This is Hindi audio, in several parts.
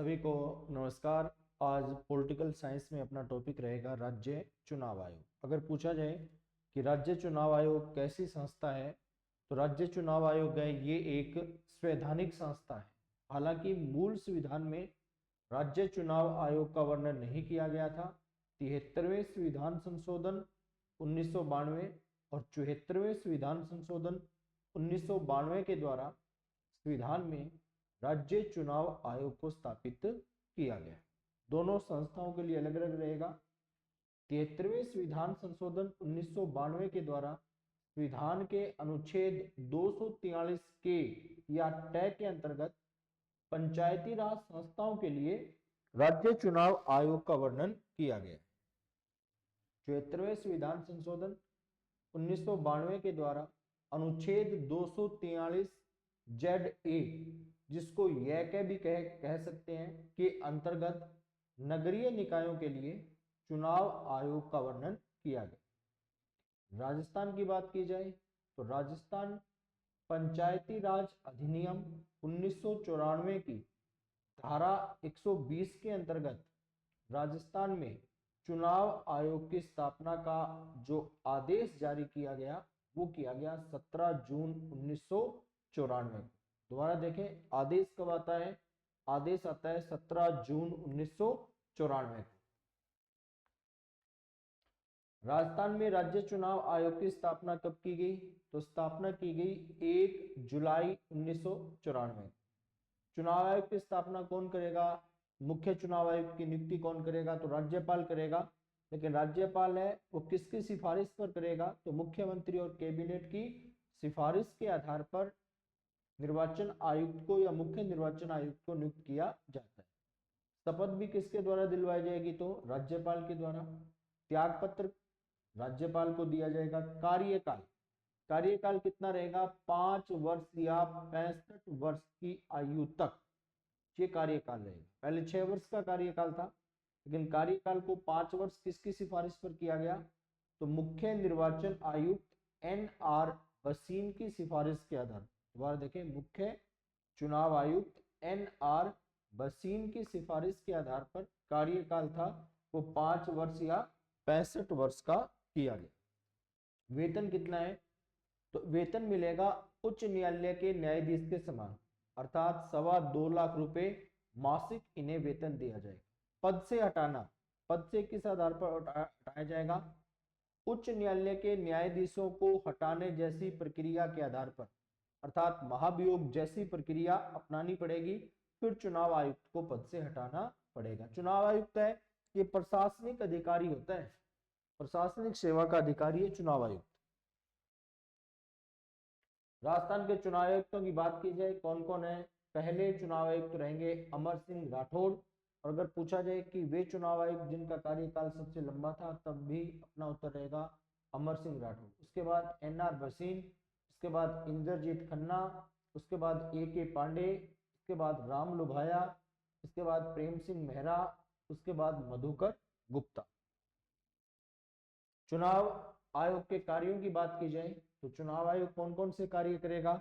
सभी को नमस्कार। आज पॉलिटिकल साइंस में अपना टॉपिक रहेगा राज्य चुनाव आयोग। अगर पूछा जाए कि राज्य चुनाव आयोग कैसी संस्था है, तो राज्य चुनाव आयोग है ये एक संवैधानिक संस्था है। हालांकि मूल संविधान में राज्य चुनाव आयोग का वर्णन नहीं किया गया था। 73वें संविधान संशोधन 1992 और 74वें संविधान संशोधन 1992 के द्वारा संविधान में राज्य चुनाव आयोग को स्थापित किया गया। दोनों संस्थाओं के लिए अलग अलग रहेगा। 73वें संविधान संशोधन 1992 के द्वारा संविधान के अनुच्छेद 243 के या टै के अंतर्गत पंचायती राज संस्थाओं के लिए राज्य चुनाव आयोग का वर्णन किया गया। 74वें संविधान संशोधन 1992 के द्वारा अनुच्छेद 243 ZA, जिसको यह कह भी कह सकते हैं, के अंतर्गत नगरीय निकायों के लिए चुनाव आयोग का वर्णन किया गया। राजस्थान की बात की जाए तो राजस्थान पंचायती राज अधिनियम 1994 की धारा 120 के अंतर्गत राजस्थान में चुनाव आयोग की स्थापना का जो आदेश जारी किया गया वो किया गया 17 जून 1994। दोबारा देखें, आदेश कब आता है? आदेश आता है 17 जून 1994। राजस्थान में राज्य चुनाव आयोग की स्थापना कब की गई? तो स्थापना की गई 1 जुलाई 1994। चुनाव आयोग की स्थापना कौन करेगा? मुख्य चुनाव आयुक्त की नियुक्ति कौन करेगा? तो राज्यपाल करेगा। लेकिन राज्यपाल है वो किसकी सिफारिश पर करेगा? तो मुख्यमंत्री और कैबिनेट की सिफारिश के आधार पर निर्वाचन आयुक्त को या मुख्य निर्वाचन आयुक्त को नियुक्त किया जाता है। शपथ भी किसके द्वारा दिलवाई जाएगी? तो राज्यपाल के द्वारा। त्याग पत्र राज्यपाल को दिया जाएगा। कार्यकाल कितना रहेगा? 5 वर्ष या 65 वर्ष की आयु तक ये कार्यकाल रहेगा। पहले 6 वर्ष का कार्यकाल था, लेकिन कार्यकाल को 5 वर्ष किसकी सिफारिश पर किया गया? तो मुख्य निर्वाचन आयुक्त NR भसीन की सिफारिश के आधार। दोबारा देखें, मुख्य चुनाव आयुक्त NR भसीन की सिफारिश के आधार पर कार्यकाल था वो 5 वर्ष या 65 वर्ष का किया गया। वेतन कितना है? तो वेतन मिलेगा उच्च न्यायालय के न्यायाधीश के समान, अर्थात 2.25 लाख रुपए मासिक इन्हें वेतन दिया जाएगा। पद से हटाना, पद से किस आधार पर हटाया जाएगा? उच्च न्यायालय के न्यायाधीशों को हटाने जैसी प्रक्रिया के आधार पर, अर्थात महाभियोग जैसी प्रक्रिया अपनानी पड़ेगी, फिर चुनाव आयुक्त को पद से हटाना पड़ेगा। चुनाव आयुक्त है ये प्रशासनिक अधिकारी होता है, प्रशासनिक सेवा का अधिकारी है चुनाव आयुक्त। राजस्थान के चुनाव आयुक्तों की बात की जाए कौन कौन है? पहले चुनाव आयुक्त रहेंगे अमर सिंह राठौड़। और अगर पूछा जाए कि वे चुनाव आयुक्त जिनका कार्यकाल सबसे लंबा था, तब भी अपना उत्तर रहेगा अमर सिंह राठौड़। उसके बाद NR भसीन, उसके बाद इंद्रजीत खन्ना, उसके बाद AK पांडे, उसके बाद राम लुभाया, उसके बाद प्रेम सिंह मेहरा, उसके बाद मधुकर गुप्ता। चुनाव आयोग के कार्यों की बात की जाए तो चुनाव आयोग कौन कौन से कार्य करेगा?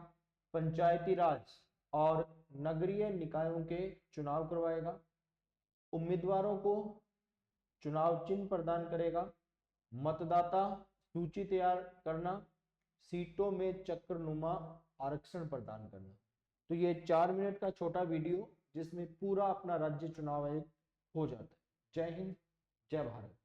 पंचायती राज और नगरीय निकायों के चुनाव करवाएगा, उम्मीदवारों को चुनाव चिन्ह प्रदान करेगा, मतदाता सूची तैयार करना, सीटों में चक्रनुमा आरक्षण प्रदान करना। तो ये 4 मिनट का छोटा वीडियो जिसमें पूरा अपना राज्य चुनाव आयोग हो जाता है। जय हिंद, जय भारत।